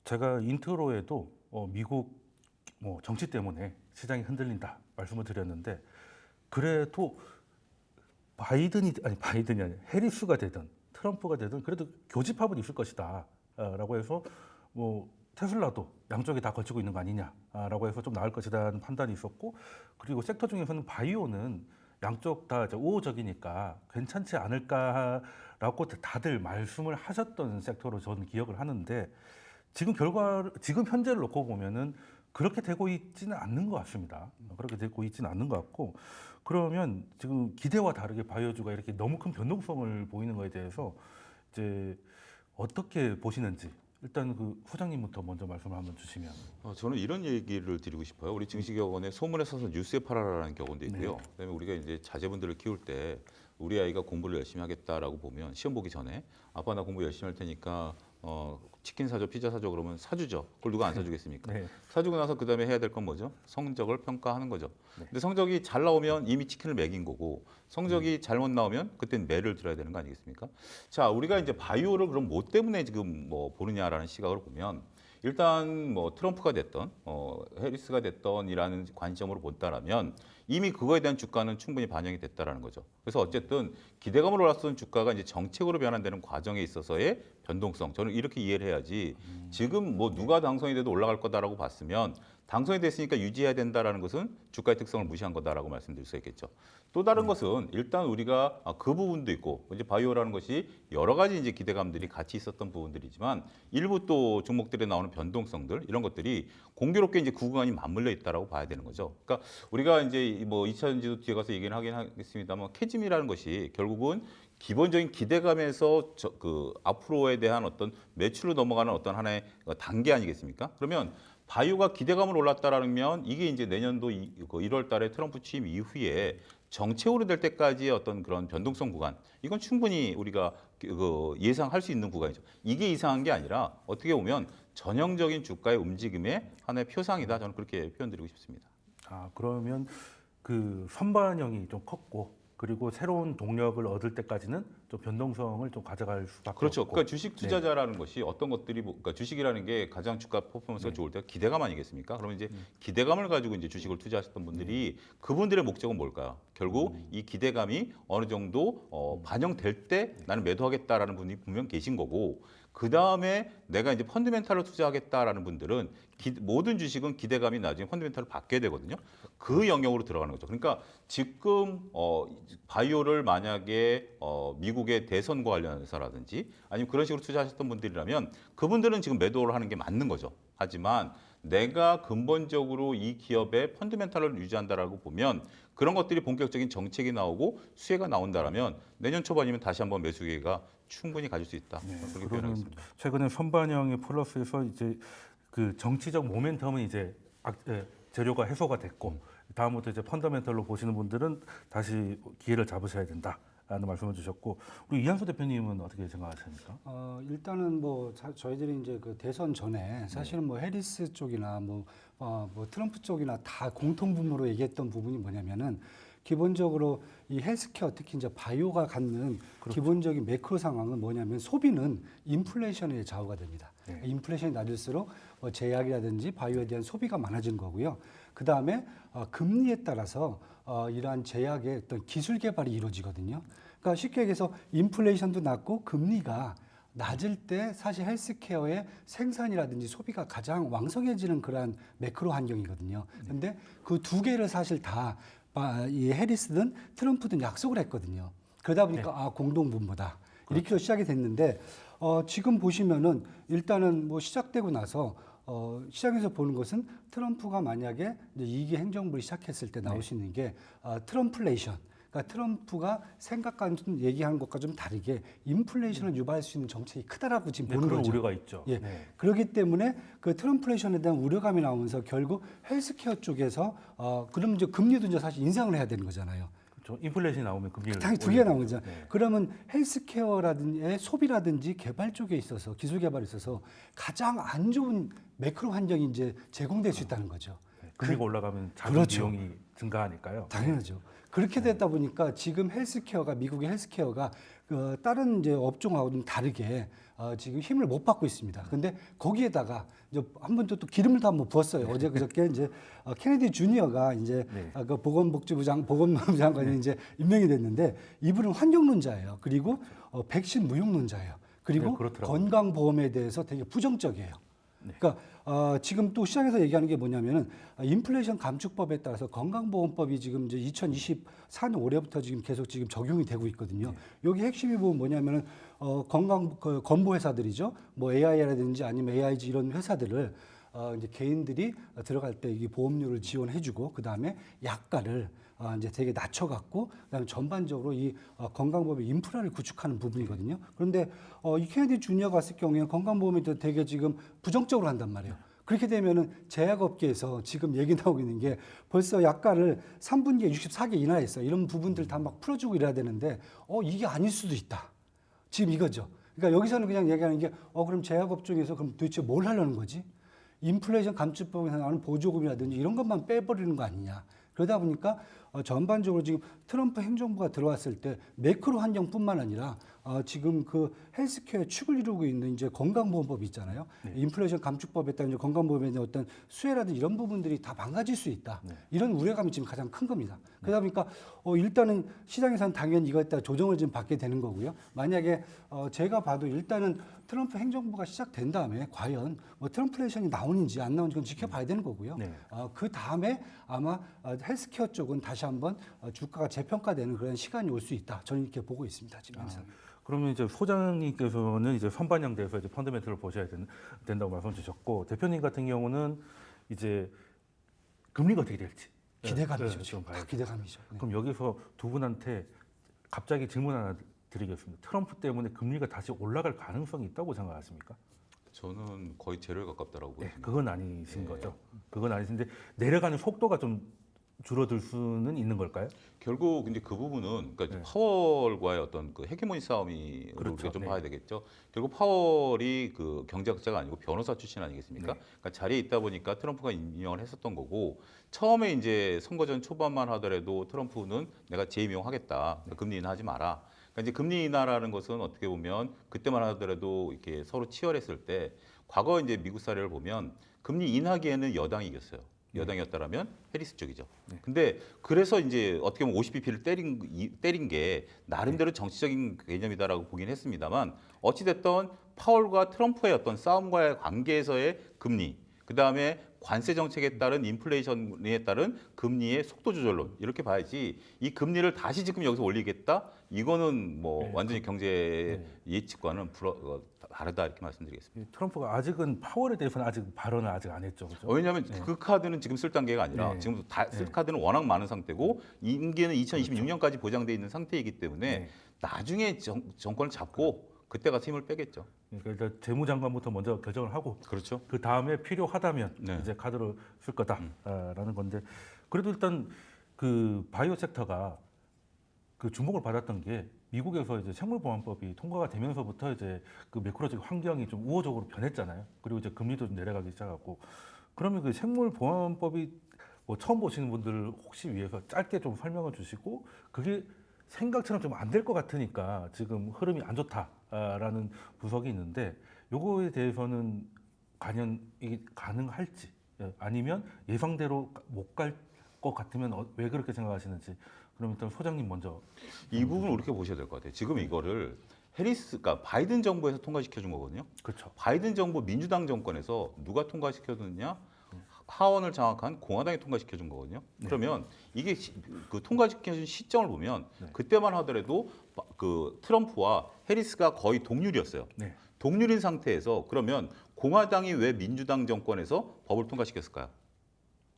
제가 인트로에도 미국 정치 때문에 시장이 흔들린다 말씀을 드렸는데 그래도 바이든이 아니라 해리스가 되든 트럼프가 되든 그래도 교집합은 있을 것이다 라고 해서 뭐 테슬라도 양쪽에 다 걸치고 있는 거 아니냐라고 해서 좀 나을 것이라는 판단이 있었고, 그리고 섹터 중에서는 바이오는 양쪽 다 이제 우호적이니까 괜찮지 않을까라고 다들 말씀을 하셨던 섹터로 저는 기억을 하는데, 지금 현재를 놓고 보면은 그렇게 되고 있지는 않는 것 같습니다. 그렇게 되고 있지는 않는 것 같고, 그러면 지금 기대와 다르게 바이오주가 이렇게 너무 큰 변동성을 보이는 거에 대해서 이제 어떻게 보시는지 일단 그 후장님부터 먼저 말씀을 한번 주시면. 저는 이런 얘기를 드리고 싶어요. 우리 증시격언에 소문에 써서 뉴스에 팔아라라는 격언도 있고요. 그다음에 우리가 이제 자제분들을 키울 때 우리 아이가 공부를 열심히 하겠다라고 보면 시험 보기 전에 아빠 나 공부 열심히 할 테니까 치킨 사줘, 피자 사줘 그러면 사주죠. 그걸 누가 안 사주겠습니까? 네. 사주고 나서 그다음에 해야 될 건 뭐죠? 성적을 평가하는 거죠. 근데 성적이 잘 나오면 이미 치킨을 먹인 거고, 성적이 잘못 나오면 그땐 매를 들어야 되는 거 아니겠습니까? 자, 우리가 이제 바이오를 그럼 뭐 때문에 지금 뭐 보느냐라는 시각으로 보면, 일단 뭐 트럼프가 됐던 해리스가 됐던이라는 관점으로 본다라면 이미 그거에 대한 주가는 충분히 반영이 됐다라는 거죠. 그래서 어쨌든 기대감으로 올랐던 주가가 이제 정책으로 변환되는 과정에 있어서의 변동성, 저는 이렇게 이해를 해야지, 지금 뭐 누가 당선이 돼도 올라갈 거다라고 봤으면 당선이 됐으니까 유지해야 된다라는 것은 주가의 특성을 무시한 거다라고 말씀드릴 수 있겠죠. 또 다른 것은 일단 우리가 그 부분도 있고, 이제 바이오라는 것이 여러 가지 이제 기대감들이 같이 있었던 부분들이지만 일부 또 종목들에 나오는 변동성들, 이런 것들이 공교롭게 이제 구간이 맞물려 있다라고 봐야 되는 거죠. 그러니까 우리가 이제 뭐 2차 전지도 뒤에 가서 얘기는 하긴 하겠습니다만, 캐즘이라는 것이 결국은 기본적인 기대감에서 그 앞으로에 대한 어떤 매출로 넘어가는 어떤 하나의 단계 아니겠습니까? 그러면 바이오가 기대감을 올랐다라면 이게 이제 내년도 1월 달에 트럼프 취임 이후에 정책으로 될 때까지의 어떤 그런 변동성 구간, 이건 충분히 우리가 예상할 수 있는 구간이죠. 이게 이상한 게 아니라 어떻게 보면 전형적인 주가의 움직임의 하나의 표상이다. 저는 그렇게 표현드리고 싶습니다. 그러면 그 선반영이 좀 컸고, 그리고 새로운 동력을 얻을 때까지는 좀 변동성을 좀 가져갈 수밖에 그렇죠. 없고. 그러니까 주식 투자자라는 것이 어떤 것들이 그러니까 주식이라는 게 가장 주가 퍼포먼스가 좋을 때가 기대감 아니겠습니까? 그러면 이제 기대감을 가지고 이제 주식을 투자하셨던 분들이 그분들의 목적은 뭘까요? 결국 이 기대감이 어느 정도 반영될 때 나는 매도하겠다라는 분이 분명 계신 거고, 그 다음에 내가 이제 펀드멘탈로 투자하겠다라는 분들은 모든 주식은 기대감이 나중에 펀드멘탈로 바뀌어야 되거든요. 그 영역으로 들어가는 거죠. 그러니까 지금 바이오를 만약에 미국의 대선과 관련해서라든지 아니면 그런 식으로 투자하셨던 분들이라면 그분들은 지금 매도를 하는 게 맞는 거죠. 하지만 내가 근본적으로 이 기업의 펀드멘탈을 유지한다라고 보면 그런 것들이 본격적인 정책이 나오고 수혜가 나온다라면 내년 초반이면 다시 한번 매수 기회가 충분히 가질 수 있다. 그렇게 그러면 표현하겠습니다. 최근에 선반영의 플러스에서 이제 그 정치적 모멘텀은 이제 재료가 해소가 됐고, 다음부터 이제 펀더멘털로 보시는 분들은 다시 기회를 잡으셔야 된다라는 말씀을 주셨고, 우리 이한수 대표님은 어떻게 생각하십니까? 일단은 뭐 저희들이 이제 그 대선 전에 사실은 뭐 해리스 쪽이나 뭐 트럼프 쪽이나 다 공통분모로 얘기했던 부분이 뭐냐면은 기본적으로 이 헬스케어, 특히 이제 바이오가 갖는 기본적인 매크로 상황은 뭐냐면 소비는 인플레이션의 좌우가 됩니다. 인플레이션이 낮을수록 제약이라든지 바이오에 대한 소비가 많아지는 거고요. 그 다음에 금리에 따라서 이러한 제약의 어떤 기술 개발이 이루어지거든요. 그러니까 쉽게 얘기해서 인플레이션도 낮고 금리가 낮을 때 사실 헬스케어의 생산이라든지 소비가 가장 왕성해지는 그러한 매크로 환경이거든요. 근데 그 두 개를 사실 다 이 해리스든 트럼프든 약속을 했거든요. 그러다 보니까 공동분모다. 이렇게 시작이 됐는데 지금 보시면은 일단은 뭐 시작되고 나서 시장에서 보는 것은 트럼프가 만약에 이제 2기 행정부를 시작했을 때 나올 수 있는 게 트럼플레이션. 그러니까 트럼프가 생각한 얘기하는 것과 좀 다르게 인플레이션을 유발할 수 있는 정책이 크다라고 지금 보는 그런 거죠. 우려가 있죠. 예. 그렇기 때문에 그 트럼플레이션에 대한 우려감이 나오면서 결국 헬스케어 쪽에서 그럼 이제 금리도 이제 사실 인상을 해야 되는 거잖아요. 그렇죠. 인플레이션이 나오면 금리를 당연히 두 개가 나온 올리죠. 거죠. 그러면 헬스케어라든지 소비라든지 개발 쪽에 있어서 기술 개발에 있어서 가장 안 좋은 매크로 환경이 이제 제공될 수 있다는 거죠. 금리가 올라가면 자본 그렇죠. 비용이 증가하니까요. 당연하죠. 그렇게 됐다 보니까 지금 헬스케어가 미국의 헬스케어가 다른 이제 업종하고는 다르게 지금 힘을 못 받고 있습니다. 근데 거기에다가 이제 한 번 또 기름을 더 한번 부었어요. 어제 그저께 이제 케네디 주니어가 이제 네. 그 보건복지부 장관이 이제 임명이 됐는데 이분은 환경론자예요. 그리고 백신 무용론자예요. 그리고 네, 그렇더라고요. 건강보험에 대해서 되게 부정적이에요. 네. 그러니까 지금 또 시장에서 얘기하는 게 뭐냐면은 인플레이션 감축법에 따라서 건강보험법이 지금 이제 2024년 올해부터 지금 계속 지금 적용이 되고 있거든요. 여기 핵심이 보면 뭐냐면은 건강 건보 회사들이죠. 뭐 AI라든지 아니면 AIG 이런 회사들을 이제 개인들이 들어갈 때 이 보험료를 지원해주고 그 다음에 약가를 이제 되게 낮춰갖고 그다음에 전반적으로 이 건강보험의 인프라를 구축하는 부분이거든요. 그런데 이 케네디 주니어 갔을 경우에 건강보험에 대해 되게 지금 부정적으로 한단 말이에요. 그렇게 되면은 제약업계에서 지금 얘기 나오고 있는 게 벌써 약가를 3분기에 64개 인하했어요. 이런 부분들 다 막 풀어주고 이래야 되는데 이게 아닐 수도 있다. 지금 이거죠. 그러니까 여기서는 그냥 얘기하는 게 그럼 제약업종에서 그럼 도대체 뭘 하려는 거지? 인플레이션 감축법에서 나오는 보조금이라든지 이런 것만 빼버리는 거 아니냐. 그러다 보니까 전반적으로 지금 트럼프 행정부가 들어왔을 때 매크로 환경뿐만 아니라 지금 그 헬스케어의 축을 이루고 있는 이제 건강보험법이 있잖아요. 네. 인플레이션 감축법에 따른 이제 건강보험에 대한 어떤 수혜라든지 이런 부분들이 다 망가질 수 있다. 네. 이런 우려감이 지금 가장 큰 겁니다. 그러다 보니까 일단은 시장에서는 당연히 이거에 따라 조정을 좀 받게 되는 거고요. 만약에 제가 봐도 일단은 트럼프 행정부가 시작된 다음에 과연 뭐 트럼플레이션이 나오는지 안 나오는지 그건 지켜봐야 되는 거고요. 네. 그 다음에 아마 헬스케어 쪽은 다시 한번 주가가 재평가되는 그런 시간이 올 수 있다. 저는 이렇게 보고 있습니다. 지금 현상. 그러면 이제 소장님께서는 이제 선반영돼서 이제 펀더멘털을 보셔야 된다고 말씀 주셨고 대표님 같은 경우는 이제 금리가 어떻게 될지 기대감이죠. 네, 지금 봐야죠. 다 기대감이죠. 네. 그럼 여기서 두 분한테 갑자기 질문 하나 드리겠습니다. 트럼프 때문에 금리가 다시 올라갈 가능성이 있다고 생각하십니까? 저는 거의 제로에 가깝다라고 네, 보입니다. 그건 아니신 네. 거죠. 그건 아니신데 내려가는 속도가 좀 줄어들 수는 있는 걸까요? 결국 이제 그 부분은 그러니까 네. 파월과의 어떤 그 헤게모니 싸움이 그렇죠. 우리가 좀 네. 봐야 되겠죠. 결국 파월이 그 경제학자가 아니고 변호사 출신 아니겠습니까? 네. 그러니까 자리에 있다 보니까 트럼프가 임명을 했었던 거고 처음에 이제 선거전 초반만 하더라도 트럼프는 내가 재임용하겠다. 금리 인하하지 마라. 그러니까 이제 금리 인하라는 것은 어떻게 보면 그때만 하더라도 이렇게 서로 치열했을 때 과거 이제 미국 사례를 보면 금리 인하기에는 여당이 이겼어요. 여당이었다라면 해리스 쪽이죠. 네. 근데 그래서 이제 어떻게 보면 50bp를 때린 게 나름대로 정치적인 개념이다라고 보긴 했습니다만 어찌됐든 파월과 트럼프의 어떤 싸움과의 관계에서의 금리, 그 다음에 관세 정책에 따른 인플레이션에 따른 금리의 속도 조절론 이렇게 봐야지 이 금리를 다시 지금 여기서 올리겠다 이거는 뭐 네, 완전히 경제 예측과는 다르다 이렇게 말씀드리겠습니다. 이 트럼프가 아직은 파월에 대해서는 아직 발언을 아직 안 했죠. 그렇죠? 왜냐하면 그 카드는 지금 쓸 단계가 아니라 네. 지금 쓸 카드는 워낙 많은 상태고 임기는 2026년까지 보장돼 있는 상태이기 때문에 네. 나중에 정권을 잡고 그때 가서 힘을 빼겠죠. 그러니까 일단 재무장관부터 먼저 결정을 하고 그렇죠. 그 다음에 필요하다면 네. 이제 카드를 쓸 거다라는 건데 그래도 일단 그 바이오 섹터가 그 주목을 받았던 게 미국에서 이제 생물보안법이 통과가 되면서부터 이제 그 매크로적 환경이 좀 우호적으로 변했잖아요. 그리고 이제 금리도 좀 내려가기 시작하고 그러면 그 생물보안법이 뭐 처음 보시는 분들 혹시 위해서 짧게 좀 설명을 주시고 그게 생각처럼 좀 안 될 것 같으니까 지금 흐름이 안 좋다라는 분석이 있는데 요거에 대해서는 과연 이게 가능할지 아니면 예상대로 못 갈 것 같으면 왜 그렇게 생각하시는지 그럼 일단 소장님 먼저 이 부분을 이렇게 보셔야 될 것 같아요. 지금 이거를 그러니까 바이든 정부에서 통과시켜 준 거거든요. 그렇죠. 바이든 정부 민주당 정권에서 누가 통과시켜줬느냐? 하원을 장악한 공화당이 통과시켜 준 거거든요. 네. 그러면 이게 그 통과시켜 준 시점을 보면 네. 그때만 하더라도 그 트럼프와 해리스가 거의 동률이었어요. 네. 동률인 상태에서 그러면 공화당이 왜 민주당 정권에서 법을 통과시켰을까요?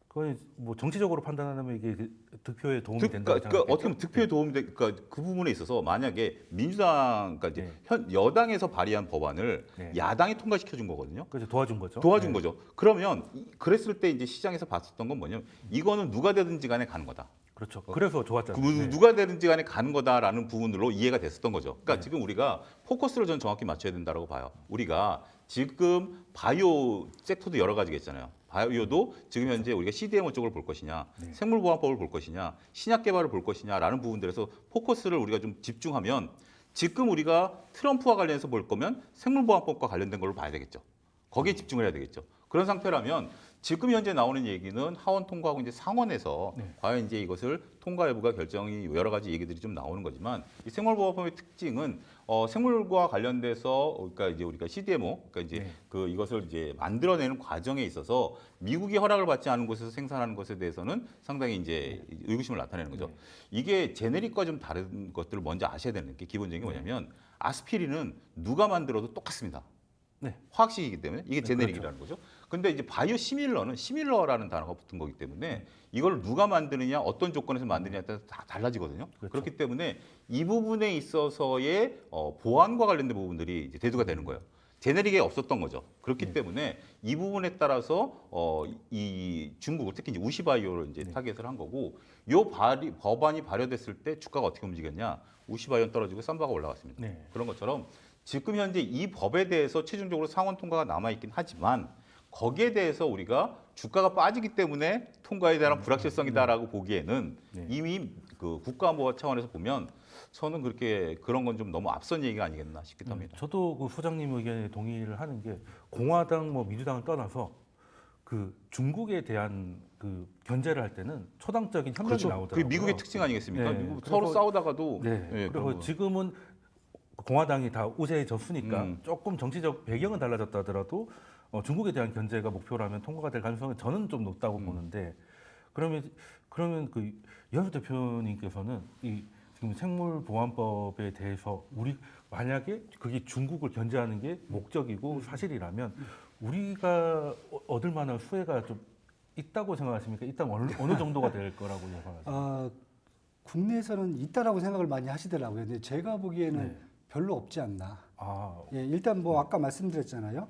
그건 뭐 정치적으로 판단하면 이게 득표에 도움이 된다고 그러니까 생각해요. 어떻게 보면 득표에 도움이 그러니까 그 부분에 있어서 만약에 민주당 그러니까 이제 네. 현 여당에서 발의한 법안을 네. 야당이 통과시켜 준 거거든요. 그래서 도와준 거죠. 도와준 네. 거죠. 그러면 그랬을 때 이제 시장에서 봤었던 건 뭐냐면 이거는 누가 되든지 간에 가는 거다. 그렇죠. 그래서 좋았잖아요. 네. 누가 되든지 간에 가는 거다라는 부분으로 이해가 됐었던 거죠. 그러니까 네. 지금 우리가 포커스를 전 정확히 맞춰야 된다고 봐요. 우리가 지금 바이오 섹터도 여러 가지가 있잖아요. 바이오도 지금 현재 우리가 CDMO 쪽을 볼 것이냐, 네. 생물보안법을 볼 것이냐, 신약 개발을 볼 것이냐라는 부분들에서 포커스를 우리가 좀 집중하면 지금 우리가 트럼프와 관련해서 볼 거면 생물보안법과 관련된 걸로 봐야 되겠죠. 거기에 집중을 해야 되겠죠. 그런 상태라면 지금 현재 나오는 얘기는 하원 통과하고 이제 상원에서 네. 과연 과연 이제 이것을 통과 여부가 결정이 여러 가지 얘기들이 좀 나오는 거지만 이 생물보안법의 특징은 생물과 관련돼서 그러니까 이제 우리가 CDMO 그러니까 이제 네. 그 이것을 이제 만들어내는 과정에 있어서 미국이 허락을 받지 않은 곳에서 생산하는 것에 대해서는 상당히 이제 의구심을 나타내는 거죠. 네. 이게 제네릭과 좀 다른 것들을 먼저 아셔야 되는 게 기본적인 게 뭐냐면 아스피린은 누가 만들어도 똑같습니다. 네. 화학식이기 때문에 이게 네, 제네릭이라는 거죠. 근데 이제 바이오 시밀러는 시밀러라는 단어가 붙은 거기 때문에 이걸 누가 만드느냐, 어떤 조건에서 만드느냐에 따라서 다 달라지거든요. 그렇죠. 그렇기 때문에 이 부분에 있어서의 보안과 관련된 부분들이 이제 대두가 되는 거예요. 제네릭에 없었던 거죠. 그렇기 때문에 이 부분에 따라서 이 중국을 특히 이제 우시바이오를 이제 타겟을 한 거고, 요 법안이 발효됐을 때 주가가 어떻게 움직였냐? 우시바이오는 떨어지고 삼바가 올라갔습니다. 네. 그런 것처럼 지금 현재 이 법에 대해서 최종적으로 상원 통과가 남아 있긴 하지만 거기에 대해서 우리가 주가가 빠지기 때문에 통과에 대한 불확실성이다라고 보기에는 네. 이미 그 국가안보와 차원에서 보면 저는 그렇게 그런 건 좀 너무 앞선 얘기가 아니겠나 싶기도 합니다. 저도 그 소장님 의견에 동의를 하는 게 공화당 뭐 민주당을 떠나서 그 중국에 대한 그 견제를 할 때는 초당적인 협력이 그렇죠. 나오더라고요. 그게 미국의 특징 아니겠습니까? 네. 미국 서로 그래서- 싸우다가도 네. 예, 그런 그리고 거. 지금은 공화당이 다 우세해졌으니까 음. 조금 정치적 배경은 달라졌다 하더라도 중국에 대한 견제가 목표라면 통과가 될 가능성은 저는 좀 높다고 보는데 그러면 그 이현수 대표님께서는 이 지금 생물보안법에 대해서 우리 만약에 그게 중국을 견제하는 게 목적이고 사실이라면 우리가 얻을 만한 수혜가 좀 있다고 생각하십니까? 일단 어느 정도가 될 거라고 예상하세요? 국내에서는 있다라고 생각을 많이 하시더라고요. 근데 제가 보기에는 네. 별로 없지 않나. 아, 예, 일단 뭐 아까 말씀드렸잖아요.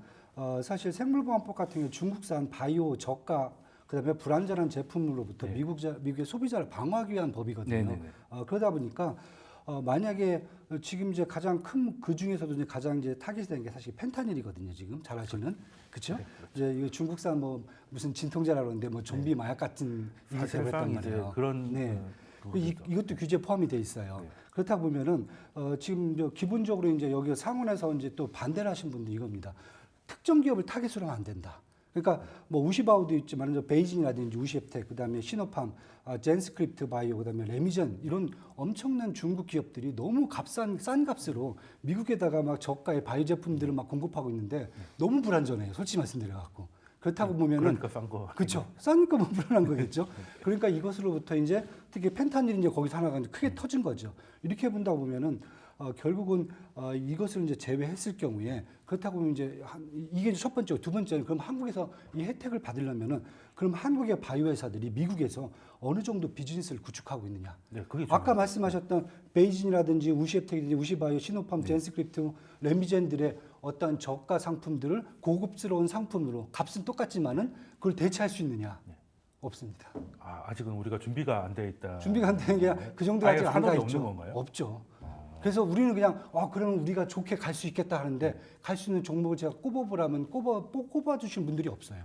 사실 생물보안법 같은 경우 중국산 바이오 저가 그다음에 불안전한 제품으로부터 네. 미국의 소비자를 방어하기 위한 법이거든요. 네네네. 그러다 보니까 만약에 지금 이제 가장 큰 그 중에서도 이제 가장 이제 타깃이 되는 게 사실 펜타닐이거든요. 지금 잘 아시는 그렇죠? 이제 이거 중국산 뭐 무슨 진통제라 그러는데 뭐 좀비 마약 같은 이기세를 했단 사실상 이제 말이에요. 그런 네. 그거죠. 이것도 규제 포함이 돼 있어요. 네. 그렇다 보면은 지금 기본적으로 이제 여기 상원에서 이제 또 반대를 하신 분도 이겁니다. 특정 기업을 타겟으로 하면 안 된다. 그러니까 뭐 우시바우도 있지만 저 베이징이라든지 우시앱텍 그다음에 시노팜, 젠스크립트 바이오 그다음에 레미전 이런 엄청난 중국 기업들이 너무 싼 값으로 미국에다가 막 저가의 바이오 제품들을 막 공급하고 있는데 너무 불안전해요. 솔직히 말씀드려 갖고. 그렇다고 보면은 그러니까 싼 거. 그렇죠. 싸니까 뭐 불안한 거겠죠. 그러니까 이것으로부터 이제 특히 펜타닐이 이제 거기서 하나가 이제 크게 터진 거죠. 이렇게 본다 보면은 결국은 이것을 이제 제외했을 경우에 그렇다고 보면 이제 이게 이제 첫 번째고 두 번째는 그럼 한국에서 이 혜택을 받으려면은 그럼 한국의 바이오 회사들이 미국에서 어느 정도 비즈니스를 구축하고 있느냐. 네, 그게 아까 말씀하셨던 베이진이라든지 우시앱텍이든지 우시바이오, 시노팜, 젠스크립트, 레미젠들의 어떤 저가 상품들을 고급스러운 상품으로 값은 똑같지만은 그걸 대체할 수 있느냐? 없습니다. 아직은 우리가 준비가 안 돼 있다. 준비가 안 되는 게 그 정도가 아예 아직 안 가 산업이 있죠. 없는 건가요? 없죠. 그래서 우리는 그냥 그러면 우리가 좋게 갈 수 있겠다 하는데 갈 수 있는 종목을 제가 꼽아보라면 꼽아주신 분들이 없어요.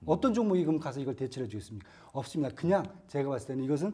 어떤 종목이 그럼 가서 이걸 대체해 주겠습니까? 없습니다. 그냥 제가 봤을 때는 이것은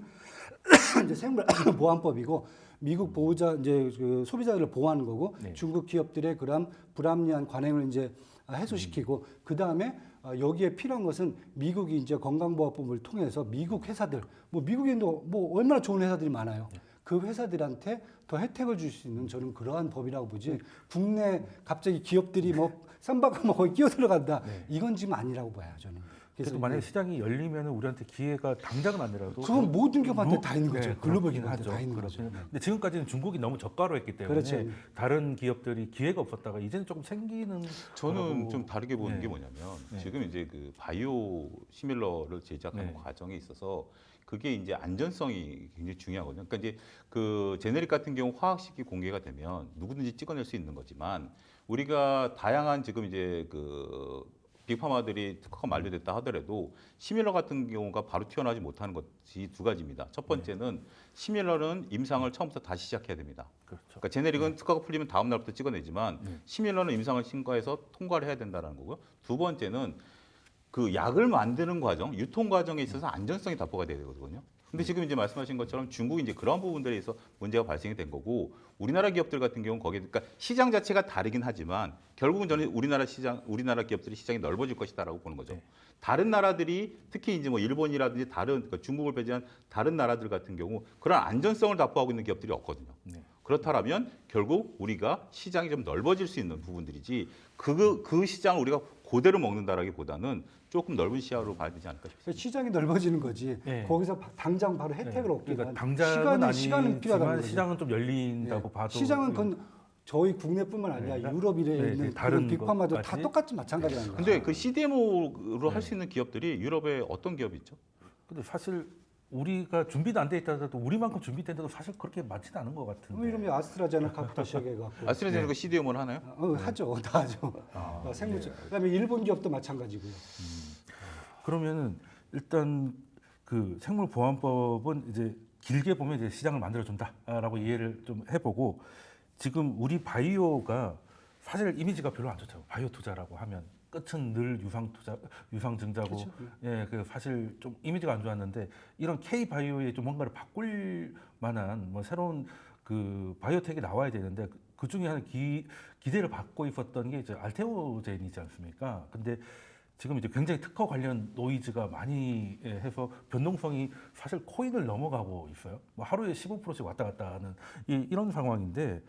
이제 생물보안법이고 미국 보호자 이제 그 소비자들을 보호하는 거고 네. 중국 기업들의 그런 불합리한 관행을 이제 해소시키고 그 다음에 여기에 필요한 것은 미국이 이제 건강보호법을 통해서 미국 회사들 뭐 미국에도 뭐 얼마나 좋은 회사들이 많아요. 그 회사들한테 더 혜택을 줄 수 있는 저는 그러한 법이라고 보지 국내 갑자기 기업들이 뭐 쌈박하면 거기 끼어 들어간다 이건 지금 아니라고 봐요 저는. 그래서 만약에 시장이 열리면 우리한테 기회가 당장은 아니라도 그건 모든 기업한테 다 있는 거죠. 글로벌 그렇긴 기업한테 하죠. 다 있는 거죠. 그렇긴. 근데 지금까지는 중국이 너무 저가로 했기 때문에 그렇죠. 다른 기업들이 기회가 없었다가 이제는 조금 생기는 저는 거라고. 좀 다르게 보는 네. 게 뭐냐면 네. 지금 이제 그 바이오 시밀러를 제작하는 네. 과정에 있어서 그게 이제 안전성이 굉장히 중요하거든요. 그러니까 이제 그 제네릭 같은 경우 화학식이 공개가 되면 누구든지 찍어낼 수 있는 거지만 우리가 다양한 지금 이제 그 빅파마들이 특허가 만료됐다 하더라도 시밀러 같은 경우가 바로 튀어나오지 못하는 것이 두 가지입니다. 첫 번째는 시밀러는 임상을 처음부터 다시 시작해야 됩니다. 그렇죠. 그러니까 제네릭은 특허가 풀리면 다음 날부터 찍어내지만 시밀러는 임상을 신고해서 통과를 해야 된다는 거고요. 두 번째는 그 약을 만드는 과정, 유통 과정에 있어서 안전성이 답보가 돼야 되거든요. 근데 지금 이제 말씀하신 것처럼 중국이 이제 그런 부분들에 있어서 문제가 발생이 된 거고 우리나라 기업들 같은 경우는 거기에 그러니까 시장 자체가 다르긴 하지만 결국은 저는 우리나라 기업들이 시장이 넓어질 것이다라고 보는 거죠. 다른 나라들이 특히 이제 뭐 일본이라든지 다른 그러니까 중국을 배제한 다른 나라들 같은 경우 그런 안전성을 답보하고 있는 기업들이 없거든요. 그렇다면 결국 우리가 시장이 좀 넓어질 수 있는 부분들이지 그 시장을 우리가 그대로 먹는다라기보다는 조금 넓은 시야로 봐야 되지 않을까 싶습니다. 시장이 넓어지는 거지. 네. 거기서 당장 바로 혜택을 네. 얻기 위한 그러니까 당장은 시간은 필요하다는 아니지만 거죠. 시장은 좀 열린다고 예. 봐도 시장은 그건 저희 국내뿐만 아니라 네. 유럽에 네, 있는 다른 빅파마도 다 것까지? 똑같이 마찬가지라는 거죠. 근데 그 CDMO로 할 수 있는 기업들이 유럽에 어떤 기업이 있죠? 근데 사실 우리가 준비도 안 돼 있다 하더라도 우리만큼 준비된데도 사실 그렇게 많지는 않은 것 같은데. 이름이 아스트라제네카부터 시작해갖고 아스트라제네카 CDMO를 하나요? 하죠, 다 하죠. 생물질. 그다음에 일본 기업도 마찬가지고요. 그러면은 일단 그 생물보안법은 이제 길게 보면 이제 시장을 만들어준다라고 이해를 좀 해보고 지금 우리 바이오가 사실 이미지가 별로 안 좋죠. 바이오 투자라고 하면 끝은 늘 유상증자고 그렇죠. 예, 그 사실 좀 이미지가 안 좋았는데 이런 K 바이오에 좀 뭔가를 바꿀 만한 뭐 새로운 그 바이오텍이 나와야 되는데 그 중에 하나 기대를 받고 있었던 게 이제 알테오젠이지 않습니까? 근데 지금 이제 굉장히 특허 관련 노이즈가 많이 해서 변동성이 사실 코인을 넘어가고 있어요. 뭐 하루에 15%씩 왔다 갔다 하는 이런 상황인데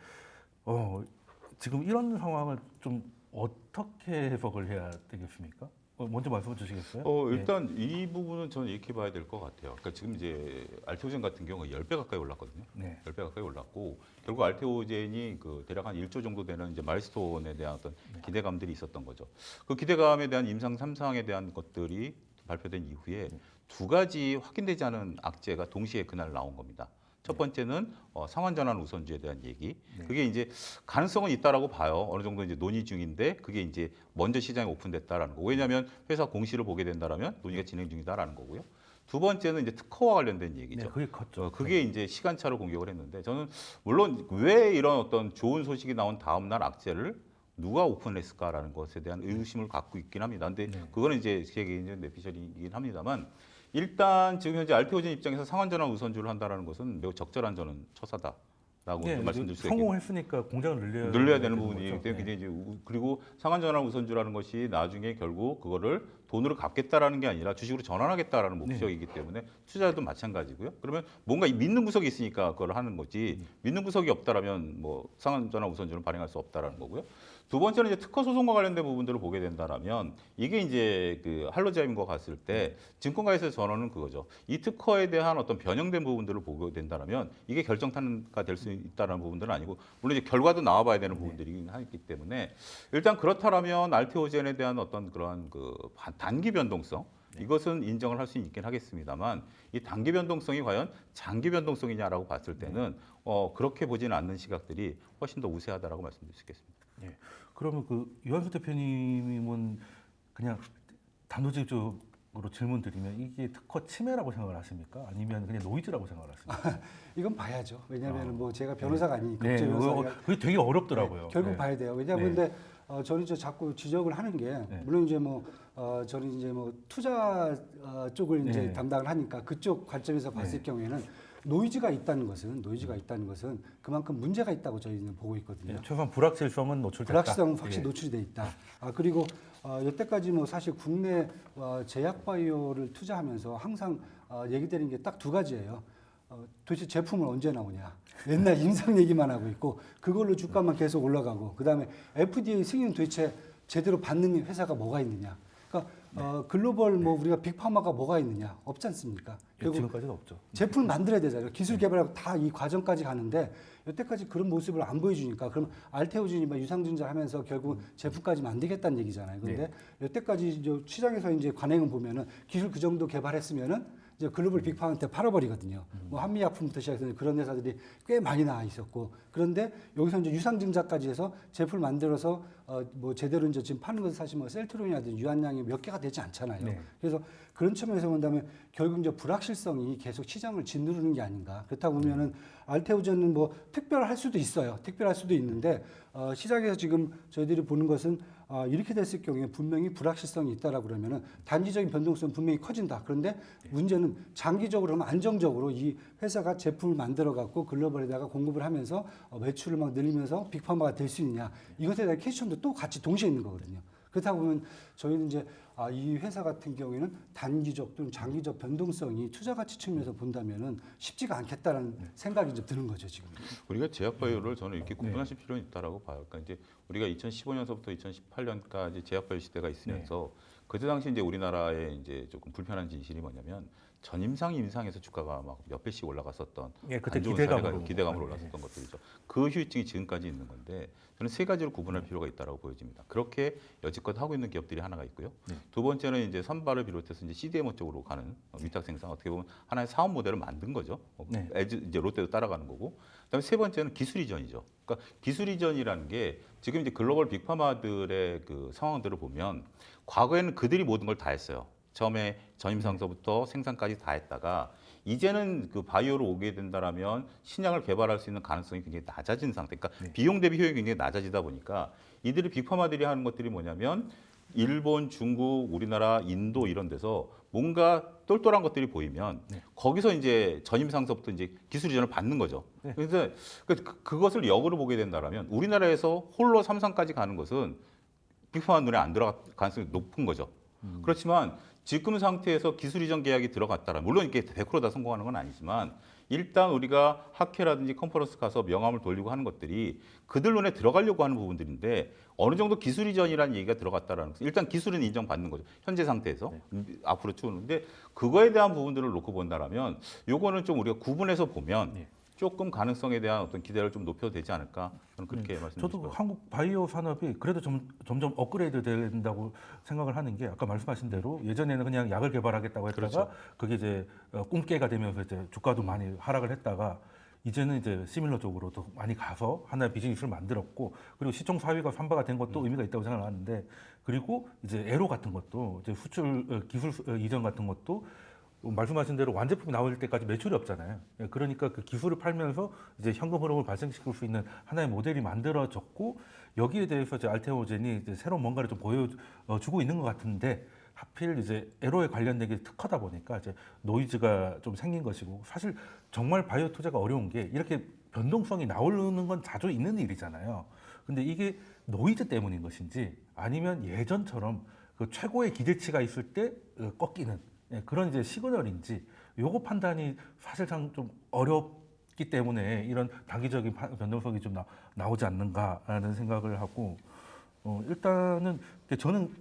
지금 이런 상황을 좀 어떻게 해석을 해야 되겠습니까? 먼저 말씀해 주시겠어요? 일단 이 부분은 저는 이렇게 봐야 될 것 같아요. 그러니까 지금 이제 알테오젠 같은 경우가 10배 가까이 올랐거든요. 네. 10배 가까이 올랐고 결국 알테오젠이 그 대략 한 1조 정도 되는 이제 마일스톤에 대한 어떤 기대감들이 있었던 거죠. 그 기대감에 대한 임상 3상에 대한 것들이 발표된 이후에 두 가지 확인되지 않은 악재가 동시에 그날 나온 겁니다. 첫 번째는 상환 전환 우선주에 대한 얘기. 그게 이제 가능성은 있다라고 봐요. 어느 정도 이제 논의 중인데 그게 이제 먼저 시장에 오픈됐다라는 거. 왜냐하면 회사 공시를 보게 된다라면 논의가 진행 중이다라는 거고요. 두 번째는 이제 특허와 관련된 얘기죠. 네, 그게 컸죠. 그게 이제 시간차로 공격을 했는데 저는 물론 왜 이런 어떤 좋은 소식이 나온 다음 날 악재를 누가 오픈했을까라는 것에 대한 의구심을 갖고 있긴 합니다. 근데 그거는 이제 제 개인적인 내피셜이긴 합니다만 일단 지금 현재 알테오젠 입장에서 상환전환 우선주를 한다라는 것은 매우 적절한 저는 처사다라고 좀 말씀드릴 수 있겠습니다. 성공했으니까 공장을 늘려야 되는 부분이기 거죠. 때문에 굉장히 이제 그리고 상환전환 우선주라는 것이 나중에 결국 그거를 돈으로 갚겠다라는 게 아니라 주식으로 전환하겠다라는 목적이기 때문에 투자도 마찬가지고요. 그러면 뭔가 믿는 구석이 있으니까 그걸 하는 거지 믿는 구석이 없다라면 뭐 상환전환 우선주는 발행할 수 없다라는 거고요. 두 번째는 이제 특허 소송과 관련된 부분들을 보게 된다라면 이게 이제 그 할로자임과 갔을 때 증권가에서 전언은 그거죠. 이 특허에 대한 어떤 변형된 부분들을 보게 된다라면 이게 결정타가 될 수 있다는 부분들은 아니고 물론 이제 결과도 나와봐야 되는 부분들이긴 하기 때문에 일단 그렇다라면 알테오젠에 대한 어떤 그러한 그 단기 변동성 이것은 인정을 할 수 있긴 하겠습니다만 이 단기 변동성이 과연 장기 변동성이냐라고 봤을 때는 그렇게 보지는 않는 시각들이 훨씬 더 우세하다라고 말씀드릴 수 있겠습니다. 예. 그러면 그 유한수 대표님은 그냥 단도직입적으로 질문 드리면 이게 특허 침해라고 생각을 하십니까? 아니면 그냥 노이즈라고 생각을 하십니까? 이건 봐야죠. 왜냐하면 뭐 제가 변호사가 아니니까 네, 국제 변호사가 그게 되게 어렵더라고요. 결국 네. 봐야 돼요. 왜냐하면 근데 저는 이제 자꾸 지적을 하는 게 물론 이제 뭐 저는 이제 뭐 투자 쪽을 이제 네. 담당을 하니까 그쪽 관점에서 봤을 경우에는 노이즈가 있다는 것은 그만큼 문제가 있다고 저희는 보고 있거든요. 예, 최소한 불확실성은 노출됐다. 불확실성은 확실히 노출이 돼 있다. 그리고 여태까지 뭐 사실 국내 제약 바이오를 투자하면서 항상 얘기되는 게 딱 두 가지예요. 도대체 제품은 언제 나오냐. 맨날 임상 얘기만 하고 있고 그걸로 주가만 계속 올라가고 그다음에 FDA 승인 도대체 제대로 받는 회사가 뭐가 있느냐. 그러니까 글로벌 뭐 우리가 빅파마가 뭐가 있느냐. 없지 않습니까? 예, 지금까지는 없죠. 제품을 만들어야 되잖아요. 기술 개발하고 다 이 과정까지 가는데 여태까지 그런 모습을 안 보여주니까 그럼 알테오젠이 유상증자 하면서 결국 제품까지 만들겠다는 얘기잖아요. 그런데 여태까지 이제 시장에서 이제 관행을 보면은 기술 그 정도 개발했으면은 이제 글로벌 빅파한테 팔아버리거든요. 뭐 한미약품부터 시작해서 그런 회사들이 꽤 많이 나와 있었고 그런데 여기서 이제 유상증자까지 해서 제품을 만들어서 뭐 제대로 이제 지금 파는 것은 사실 뭐 셀트론이라든지 유한량이 몇 개가 되지 않잖아요. 네. 그래서 그런 측면에서 본다면 결국 이제 불확실성이 계속 시장을 짓누르는 게 아닌가. 그렇다 보면은 알테오젠은 뭐 특별할 수도 있어요. 특별할 수도 있는데 시장에서 지금 저희들이 보는 것은 이렇게 됐을 경우에 분명히 불확실성이 있다라고 그러면은 단기적인 변동성 분명히 커진다. 그런데 문제는 장기적으로 그러면 안정적으로 이 회사가 제품을 만들어 갖고 글로벌에다가 공급을 하면서 매출을 막 늘리면서 빅파마가 될 수 있느냐. 이것에 대한 퀘스천도 또 같이 동시에 있는 거거든요. 그렇다 보면 저희는 이제 이 회사 같은 경우에는 단기적 또는 장기적 변동성이 투자 가치 측면에서 본다면은 쉽지가 않겠다라는 생각이 좀 드는 거죠 지금. 우리가 제약바이오를 저는 이렇게 구분하실 필요는 있다라고 봐요. 그러니까 이제 우리가 2015년서부터 2018년까지 제약바이오 시대가 있으면서 그때 당시 이제 우리나라에 이제 조금 불편한 진실이 뭐냐면 전임상 임상에서 주가가 막 몇 배씩 올라갔었던 그때 안 좋은 기대감으로 사례가 기대감으로 올랐었던 것들이죠. 그 휴유증이 지금까지 있는 건데 저는 세 가지로 구분할 필요가 있다고 보여집니다. 그렇게 여지껏 하고 있는 기업들이 하나가 있고요. 두 번째는 이제 선발을 비롯해서 이제 CDMO 쪽으로 가는 위탁 생산 어떻게 보면 하나의 사업 모델을 만든 거죠. 이제 롯데도 따라가는 거고. 그다음에 세 번째는 기술 이전이죠. 그러니까 기술 이전이라는 게 지금 이제 글로벌 빅파마들의 그 상황들을 보면 과거에는 그들이 모든 걸 다 했어요. 처음에 전임상서부터 생산까지 다 했다가 이제는 그 바이오로 오게 된다라면 신약을 개발할 수 있는 가능성이 굉장히 낮아진 상태. 그러니까 비용 대비 효율이 굉장히 낮아지다 보니까 이들이 빅파마들이 하는 것들이 뭐냐면 일본, 중국, 우리나라, 인도 이런 데서 뭔가 똘똘한 것들이 보이면 거기서 이제 전임상서부터 이제 기술 이전을 받는 거죠. 그래서 그것을 역으로 보게 된다라면 우리나라에서 홀로 삼상까지 가는 것은 빅파마 눈에 안 들어갈 가능성이 높은 거죠. 그렇지만 지금 상태에서 기술 이전 계약이 들어갔다라 물론 이게 100%다 성공하는 건 아니지만 일단 우리가 학회라든지 컨퍼런스 가서 명함을 돌리고 하는 것들이 그들 눈에 들어가려고 하는 부분들인데 어느 정도 기술 이전이라는 얘기가 들어갔다라는 것. 일단 기술은 인정받는 거죠. 현재 상태에서 앞으로 추는데 그거에 대한 부분들을 놓고 본다라면 요거는 좀 우리가 구분해서 보면 조금 가능성에 대한 어떤 기대를 좀 높여도 되지 않을까 저는 그렇게 말씀드리고 저도 싶어요. 한국 바이오 산업이 그래도 점점 업그레이드 된다고 생각을 하는 게 아까 말씀하신 대로 예전에는 그냥 약을 개발하겠다고 했다가 그렇죠. 그게 이제 꿈깨가 되면서 이제 주가도 많이 하락을 했다가 이제는 이제 시밀러 쪽으로도 많이 가서 하나의 비즈니스를 만들었고 그리고 시총 4위가 3바가 된 것도 의미가 있다고 생각하는데 그리고 이제 에로 같은 것도 이제 수출 기술 이전 같은 것도 말씀하신 대로 완제품이 나올 때까지 매출이 없잖아요. 그러니까 그 기술을 팔면서 이제 현금 흐름을 발생시킬 수 있는 하나의 모델이 만들어졌고 여기에 대해서 이제 알테오젠이 이제 새로운 뭔가를 좀 보여주고 있는 것 같은데 하필 이제 에로에 관련된 게 특허다 보니까 이제 노이즈가 좀 생긴 것이고 사실 정말 바이오 투자가 어려운 게 이렇게 변동성이 나오는 건 자주 있는 일이잖아요. 근데 이게 노이즈 때문인 것인지 아니면 예전처럼 그 최고의 기대치가 있을 때 꺾이는 그런 이제 시그널인지 요거 판단이 사실상 좀 어렵기 때문에 이런 단기적인 변동성이 좀 나오지 않는가라는 생각을 하고 일단은 저는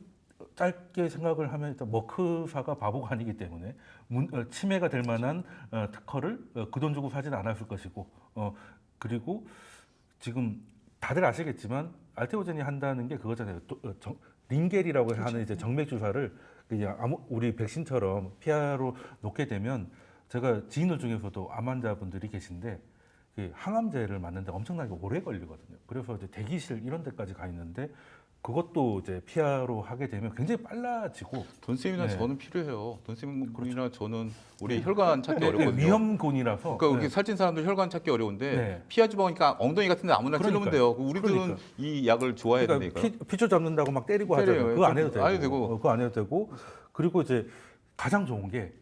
짧게 생각을 하면 일단 머크사가 바보가 아니기 때문에 침해가 될 만한 특허를 그 돈 주고 사지는 않았을 것이고 그리고 지금 다들 아시겠지만 알테오젠이 한다는 게 그거잖아요. 링겔이라고 그렇죠. 하는 이제 정맥 주사를 우리 백신처럼 피하로 놓게 되면 제가 지인들 중에서도 암 환자분들이 계신데 그 항암제를 맞는데 엄청나게 오래 걸리거든요. 그래서 이제 대기실 이런 데까지 가 있는데 그것도 이제 피하로 하게 되면 굉장히 빨라지고 돈쌤이나 네. 저는 필요해요. 돈쌤이나 저는 우리 혈관 찾기 어렵거든요. 위험군이라서 그러니까 우리 살찐 사람들 혈관 찾기 어려운데 네. 피하지 보니까 엉덩이 같은 데 아무나 찌르면 돼요. 우리들은 그러니까. 이 약을 좋아해야 그러니까 되니까. 피줄 잡는다고 막 때리고 때려요. 하잖아요. 그거 안 해도 되고, 안 해도 되고. 그거 안 해도 되고 그리고 이제 가장 좋은 게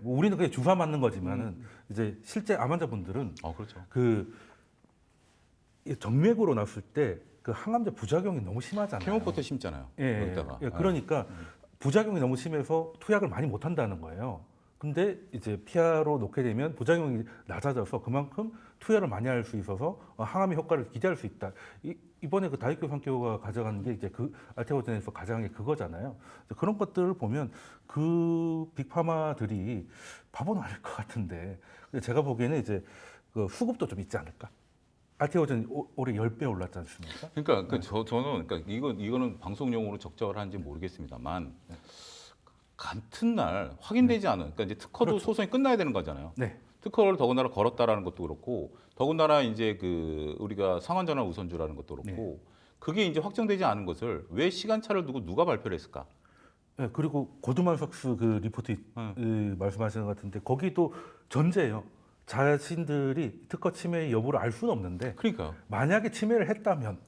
뭐 우리는 그냥 주사 맞는 거지만은 이제 실제 암 환자분들은 그렇죠. 그 정맥으로 났을 때 그 항암제 부작용이 너무 심하잖아요. 케모포트 심잖아요. 여기다가. 그러니까 부작용이 너무 심해서 투약을 많이 못 한다는 거예요. 근데 이제 피하로 놓게 되면 부작용이 낮아져서 그만큼 투여를 많이 할 수 있어서 항암의 효과를 기대할 수 있다. 이번에 그 다이큐 산케오가 가져간 게 이제 그 알테오젠에서 가져간 게 그거잖아요. 그런 것들을 보면 그 빅파마들이 바보는 아닐 것 같은데 근데 제가 보기에는 이제 그 수급도 좀 있지 않을까. 알테오젠 올해 10배 올랐지 않습니까? 그러니까 저는 그러니까 이거는 방송용으로 적절을 하는지 모르겠습니다만 같은 날 확인되지 않은 그러니까 이제 특허도 그렇죠. 소송이 끝나야 되는 거잖아요. 네. 특허를 더군다나 걸었다라는 것도 그렇고 더군다나 이제 그 우리가 상한전환 우선주라는 것도 그렇고 그게 이제 확정되지 않은 것을 왜 시간차를 두고 누가 발표를 했을까? 네, 그리고 고드만삭스 그 리포트 말씀하시는 것 같은데 거기도 전제예요. 자신들이 특허 침해 여부를 알 수는 없는데 그러니까 만약에 침해를 했다면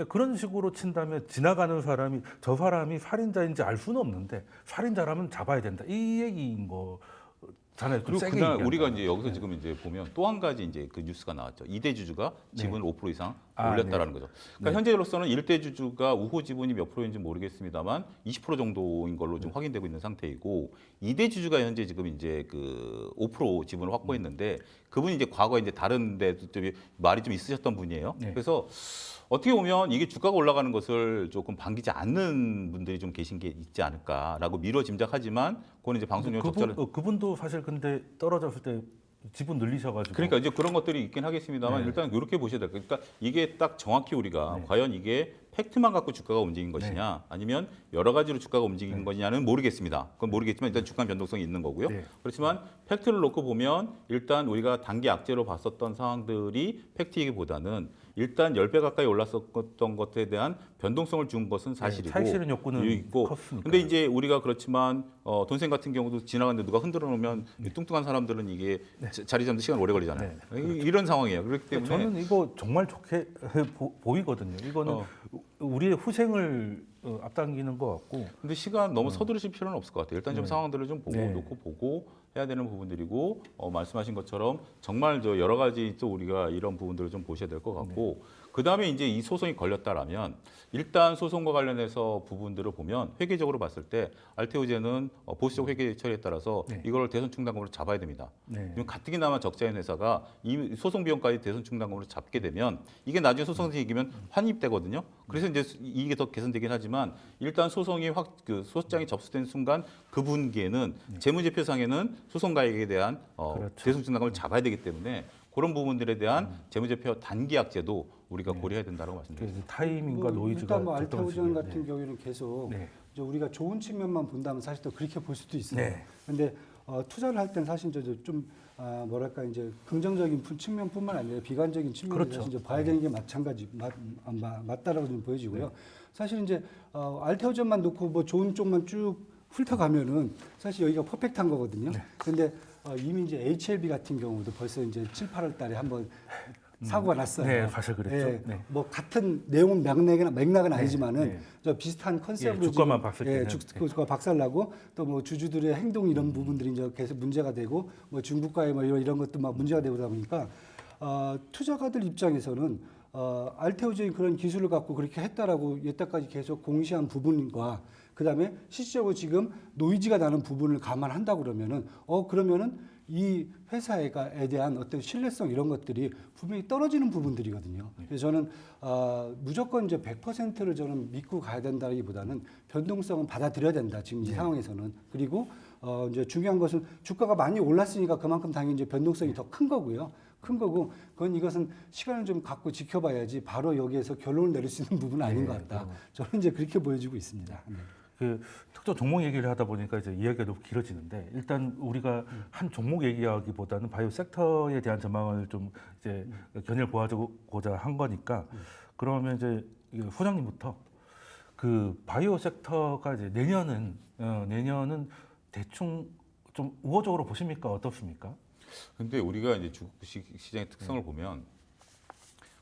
그런 식으로 친다면 지나가는 사람이 저 사람이 살인자인지 알 수는 없는데 살인자라면 잡아야 된다. 이 얘기인 거잖아요. 좀 그리고 세게 그날 얘기한다면. 우리가 이제 여기서 지금 이제 보면 또 한 가지 이제 그 뉴스가 나왔죠. 이대주주가 지분을 5% 이상 올렸다라는 거죠. 그러니까 현재로서는 일대주주가 우호 지분이 몇 프로인지 모르겠습니다만 20% 정도인 걸로 좀 확인되고 있는 상태이고 이대주주가 현재 지금 이제 그 5% 지분을 확보했는데 그분이 이제 과거에 이제 다른 데도 좀 말이 좀 있으셨던 분이에요. 네. 그래서 어떻게 보면 이게 주가가 올라가는 것을 조금 반기지 않는 분들이 좀 계신 게 있지 않을까라고 미뤄 짐작하지만 그건 이제 방송용 적절한 그분도 사실 근데 떨어졌을 때 지분 늘리셔가지고 그러니까 이제 그런 것들이 있긴 하겠습니다만 네. 일단 이렇게 보셔야 될 거예요. 그러니까 이게 딱 정확히 우리가 네. 과연 이게 팩트만 갖고 주가가 움직인 것이냐 아니면 여러 가지로 주가가 움직인 거냐는 모르겠습니다. 그건 모르겠지만 일단 주가 변동성이 있는 거고요. 네. 그렇지만 팩트를 놓고 보면 일단 우리가 단기 악재로 봤었던 상황들이 팩트이기보다는 일단 10배 가까이 올랐었던 것에 대한 변동성을 준 것은 사실이고 차익 실현 욕구는 있고 컸으니까. 근데 이제 우리가 그렇지만 돈생 같은 경우도 지나가는데 누가 흔들어 놓으면 뚱뚱한 사람들은 이게 자리 잡는 시간 오래 걸리잖아요. 이런 상황이에요. 그렇기 때문에 저는 이거 정말 좋게 보이거든요. 이거는 우리의 후생을 앞당기는 것 같고. 근데 시간 너무 서두르실 필요는 없을 것 같아요. 일단 좀 상황들을 좀 보고 네. 놓고 보고 해야 되는 부분들이고 말씀하신 것처럼 정말 저 여러 가지 또 우리가 이런 부분들을 좀 보셔야 될 것 같고 그 다음에 이제 이 소송이 걸렸다라면 일단 소송과 관련해서 부분들을 보면 회계적으로 봤을 때 알테오제는 보수적 회계 처리에 따라서 이걸 대손 충당금으로 잡아야 됩니다. 네. 가뜩이나마 적자인 회사가 이 소송 비용까지 대손 충당금으로 잡게 되면 이게 나중에 소송에서 이기면 환입되거든요. 그래서 이제 이게 더 개선되긴 하지만 일단 소송이 그 소장이 접수된 순간 그 분기에는 재무제표상에는 소송가액에 대한 그렇죠. 대손 충당금을 잡아야 되기 때문에 그런 부분들에 대한 재무제표 단기 악재도 우리가 고려해야 된다고 말씀드립니다. 그래서 타이밍과 노이즈가 일단 뭐 알테오전 적당히 같은 경우에는 계속 네. 이제 우리가 좋은 측면만 본다면 사실 또 그렇게 볼 수도 있어요. 네. 근데 투자를 할 땐 사실 이제 좀 뭐랄까 이제 긍정적인 측면뿐만 아니라 비관적인 측면을 그렇죠. 사실 이제 봐야 되는 게 마찬가지 맞다라고 좀 보여지고요. 사실 이제 알테오전만 놓고 뭐 좋은 쪽만 쭉 훑어가면은 사실 여기가 퍼펙트한 거거든요. 근데 이미 이제 HLB 같은 경우도 벌써 이제 7, 8월 달에 한번 사고가 났어요. 네, 사실 그랬죠. 예, 네. 뭐 같은 내용은 맥락은 아니지만은 네. 저 비슷한 컨셉으로 예, 주가만 지금, 봤을 때는. 주가 박살나고 또 뭐 주주들의 행동 이런 부분들이 이제 계속 문제가 되고 뭐 중국과의 뭐 이런 것도 막 문제가 되고 그러다 보니까 투자가들 입장에서는 알테오제인 그런 기술을 갖고 그렇게 했다라고 여태까지 계속 공시한 부분과 그다음에 실질적으로 지금 노이즈가 나는 부분을 감안한다 그러면은 그러면은 이 회사에 대한 어떤 신뢰성 이런 것들이 분명히 떨어지는 부분들이거든요. 그래서 저는 무조건 이제 100%를 저는 믿고 가야 된다기보다는 변동성은 받아들여야 된다. 지금 이 상황에서는. 그리고 이제 중요한 것은 주가가 많이 올랐으니까 그만큼 당연히 이제 변동성이 더 큰 거고요. 큰 거고 이것은 시간을 좀 갖고 지켜봐야지 바로 여기에서 결론을 내릴 수 있는 부분은 아닌 것 같다. 저는 이제 그렇게 보여지고 있습니다. 네. 그 특정 종목 얘기를 하다 보니까 이제 이야기가 너무 길어지는데 일단 우리가 한 종목 얘기하기보다는 바이오 섹터에 대한 전망을 좀 이제 견해를 보아주고자 한 거니까 그러면 이제 소장님부터 그 바이오 섹터가 이제 내년은 대충 좀 우호적으로 보십니까 어떻습니까? 근데 우리가 이제 주식 시장의 특성을 보면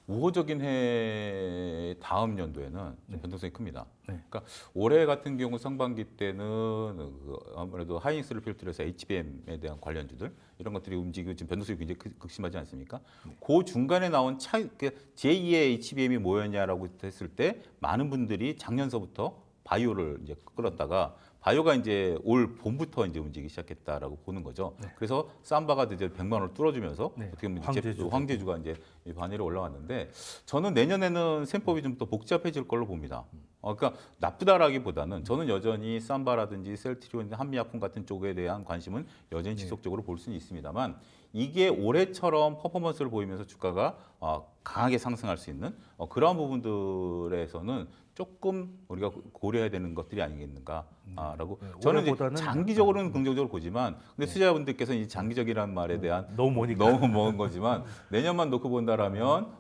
우호적인 해 다음 연도에는 변동성이 큽니다. 네. 그러니까 올해 같은 경우 상반기 때는 아무래도 하이닉스를 필두로 해서 HBM에 대한 관련주들 이런 것들이 움직이고 지금 변동성이 굉장히 극심하지 않습니까? 그 중간에 나온 제2의 HBM이 뭐였냐라고 했을 때 많은 분들이 작년서부터 바이오를 이제 끌었다가 바이오가 이제 올 봄부터 이제 움직이기 시작했다라고 보는 거죠. 그래서 삼바가 이제 100만 원을 뚫어주면서 어떻게 보면 황제주가 이제 반위로 올라왔는데 저는 내년에는 셈법이 좀 더 복잡해질 걸로 봅니다. 그러니까 나쁘다라기보다는 저는 여전히 삼바라든지 셀트리온, 한미약품 같은 쪽에 대한 관심은 여전히 지속적으로 볼 수는 있습니다만 이게 올해처럼 퍼포먼스를 보이면서 주가가 강하게 상승할 수 있는 그러한 부분들에서는 조금 우리가 고려해야 되는 것들이 아니겠는가라고 저는 이제 장기적으로는 긍정적으로 보지만 근데 투자자분들께서는 이 장기적이라는 말에 대한 너무 먼 거지만 내년만 놓고 본다라면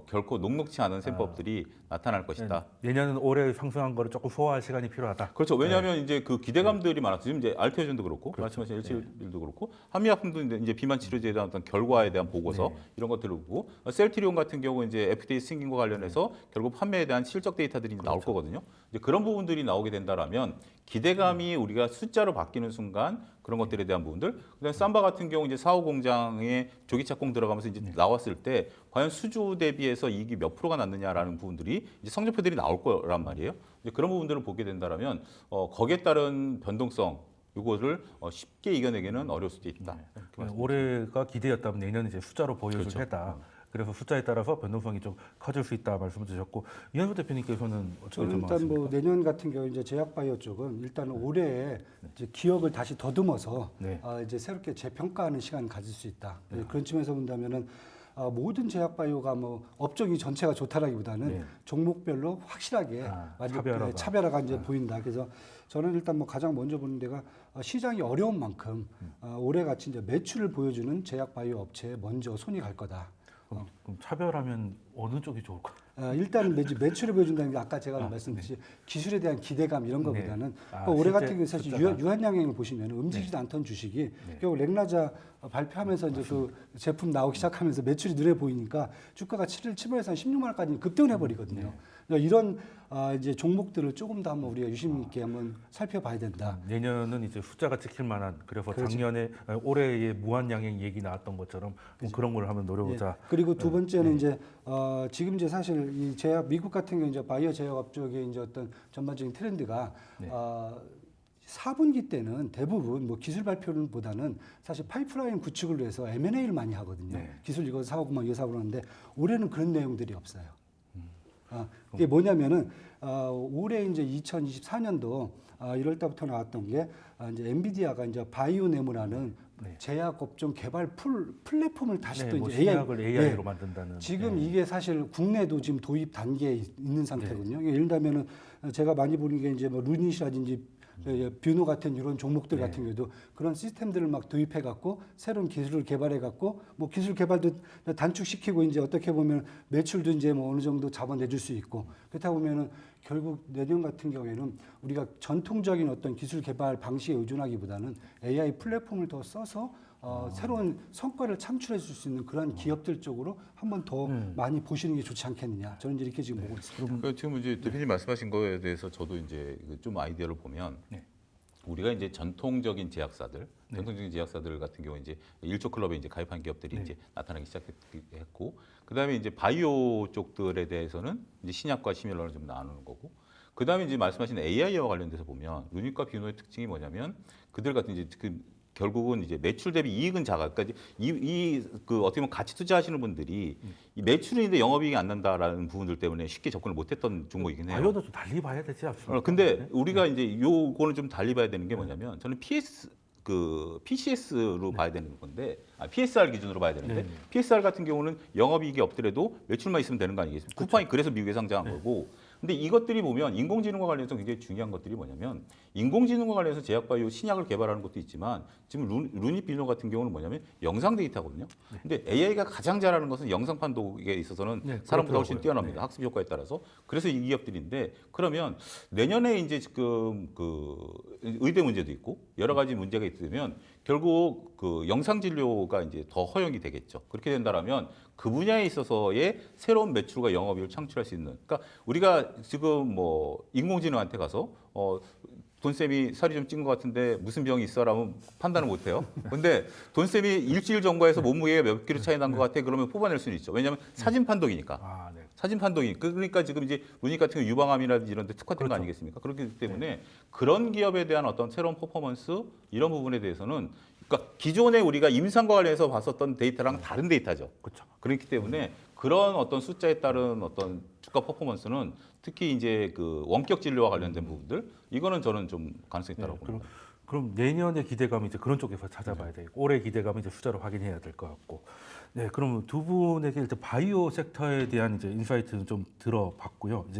결코 녹록치 않은 셈법들이 나타날 것이다. 내년은 올해 상승한 거를 조금 소화할 시간이 필요하다. 그렇죠. 왜냐하면 이제 그 기대감들이 많았어요. 지금 이제 알테오전도 그렇고 말씀하신 LCB도 그렇고 한미약품도 이제 비만 치료제에 대한 어떤 결과에 대한 보고서 네. 이런 것들을 보고 셀트리온 같은 경우 이제 FDA 승인과 관련해서 결국 판매에 대한 실적 데이터들이 이제 나올 거거든요. 이제 그런 부분들이 나오게 된다라면 기대감이 우리가 숫자로 바뀌는 순간 그런 것들에 대한 부분들. 그다음에 삼바 같은 경우 이제 사호 공장에 조기 착공 들어가면서 이제 나왔을 때 과연 수주 대비해서 이익이 몇 프로가 났느냐라는 부분들이 이제 성적표들이 나올 거란 말이에요. 이제 그런 부분들을 보게 된다라면 거기에 따른 변동성 이거를 쉽게 이겨내기는 어려울 수도 있다. 이렇게 말씀드립니다. 올해가 기대였다면 내년 이제 숫자로 보여줄 그렇죠. 해다. 그래서 숫자에 따라서 변동성이 좀 커질 수 있다 말씀을 주셨고 이현수 대표님께서는 어떻게 저는 일단 전망하십니까? 뭐 내년 같은 경우 이제 제약바이오 쪽은 일단 올해에 이제 기억을 다시 더듬어서 네. 이제 새롭게 재평가하는 시간을 가질 수 있다. 그런 측면에서 본다면은 모든 제약바이오가 뭐 업종이 전체가 좋다라기보다는 네. 종목별로 확실하게 차별화가 이제 보인다. 그래서 저는 일단 뭐 가장 먼저 보는 데가 시장이 어려운 만큼 올해 같이 이제 매출을 보여주는 제약바이오 업체에 먼저 손이 갈 거다. 그럼 차별하면 어느 쪽이 좋을까요? 일단은 매출을 보여준다는 게 아까 제가 말씀드렸듯이 기술에 대한 기대감 이런 것보다는 올해 실제 같은 경우 사실 숫자가. 유한양행을 보시면 움직이지도 않던 주식이 결국 렉나자 발표하면서 이제 그 제품 나오기 시작하면서 매출이 늘어 보이니까 주가가 7월에서 한 16만 원까지 급등을 해버리거든요. 그러니까 이런 이제 종목들을 조금 더 한번 우리가 유심 있게 한번 살펴봐야 된다. 내년은 이제 숫자가 찍힐 만한 그래서 그렇죠. 작년에 올해의 무한 양행 얘기 나왔던 것처럼 뭐 그런 걸 한번 노려보자. 그리고 두 번째는 이제 지금 이제 사실 이 제약 미국 같은 경우 이제 바이오 제약업 쪽의 이제 어떤 전반적인 트렌드가 4분기 때는 대부분 뭐 기술 발표보다는 사실 파이프라인 구축을 위해서 M&A를 많이 하거든요. 기술 이거 사오고 막 이거 사오고 그러는데 올해는 그런 내용들이 없어요. 이게 뭐냐면은 올해 이제 2024년도 1월 달부터 나왔던 게 이제 엔비디아가 이제 바이오네모라는 제약 업종 개발 플랫폼을 다시 또 뭐 이제 신약을 AI로 만든다는. 지금 이게 사실 국내도 지금 도입 단계에 있는 상태거든요. 예를 들면은 제가 많이 보는 게 이제 뭐 루닛이라든지 뷰노 같은 이런 종목들 같은 경우도 그런 시스템들을 막 도입해 갖고 새로운 기술을 개발해 갖고 뭐 기술 개발도 단축시키고 이제 어떻게 보면 매출도 이제 뭐 어느 정도 잡아내줄 수 있고 그렇다 보면은 결국 내년 같은 경우에는 우리가 전통적인 어떤 기술 개발 방식에 의존하기보다는 AI 플랫폼을 더 써서 새로운 성과를 창출해 줄 수 있는 그런 기업들 쪽으로 한번 더 많이 보시는 게 좋지 않겠느냐. 저는 이제 이렇게 지금 보고 있습니다. 그 지금 이제 대표님 말씀하신 거에 대해서 저도 이제 좀 아이디어를 보면 우리가 이제 전통적인 제약사들 같은 경우 이제 1조 클럽에 이제 가입한 기업들이 이제 나타나기 시작했고, 그다음에 이제 바이오 쪽들에 대해서는 이제 신약과 시밀러를 좀 나누는 거고, 그다음에 이제 말씀하신 AI와 관련돼서 보면 루닛과 뷰노의 특징이 뭐냐면 그들 같은 이제 결국은 이제 매출 대비 이익은 작아. 그러니까 그 어떻게 보면 가치 투자하시는 분들이 이 매출인데 영업이익이 안 난다라는 부분들 때문에 쉽게 접근을 못했던 종목이긴 해요. 바이오도 좀 달리 봐야 되지 않습니까? 근데 우리가 이제 요거는 좀 달리 봐야 되는 게 뭐냐면 저는 PCS로 봐야 되는 건데, PSR 기준으로 봐야 되는데, PSR 같은 경우는 영업이익이 없더라도 매출만 있으면 되는 거 아니겠습니까? 쿠팡이 그래서 미국에 상장한 거고. 근데 이것들이 보면 인공지능과 관련해서 굉장히 중요한 것들이 뭐냐면 인공지능과 관련해서 제약바이오 신약을 개발하는 것도 있지만 지금 루닛 비노 같은 경우는 뭐냐면 영상 데이터거든요. 근데 AI가 가장 잘하는 것은 영상 판독에 있어서는 사람보다 훨씬 뛰어납니다. 학습 효과에 따라서. 그래서 이 기업들인데 그러면 내년에 이제 지금 그 의대 문제도 있고 여러 가지 문제가 있으면 결국 그 영상 진료가 이제 더 허용이 되겠죠. 그렇게 된다라면 그 분야에 있어서의 새로운 매출과 영업이익을 창출할 수 있는. 그러니까 우리가 지금 뭐 인공지능한테 가서 돈쌤이 살이 좀 찐 것 같은데 무슨 병이 있어라면 판단을 못 해요. 근데 돈쌤이 일주일 전과해서 몸무게가 몇 킬로 차이 난 것 같아 그러면 뽑아낼 수는 있죠. 왜냐하면 사진 판독이니까. 사진 판독이. 그러니까 지금 이제 루닛 같은 경우 유방암이라든지 이런 데 특화된 거 아니겠습니까? 그렇기 때문에 그런 기업에 대한 어떤 새로운 퍼포먼스 이런 부분에 대해서는 그러니까 기존에 우리가 임상과 관련해서 봤었던 데이터랑 다른 데이터죠. 그렇죠. 그렇기 때문에 그런 어떤 숫자에 따른 어떤 주가 퍼포먼스는 특히 이제 그 원격 진료와 관련된 부분들 이거는 저는 좀 가능성이 있다고 봅니다. 그럼 내년의 기대감은 이제 그런 쪽에서 찾아봐야 되고 올해 기대감은 이제 숫자로 확인해야 될 것 같고. 네, 그럼 두 분에게 일단 바이오 섹터에 대한 이제 인사이트는 좀 들어봤고요. 이제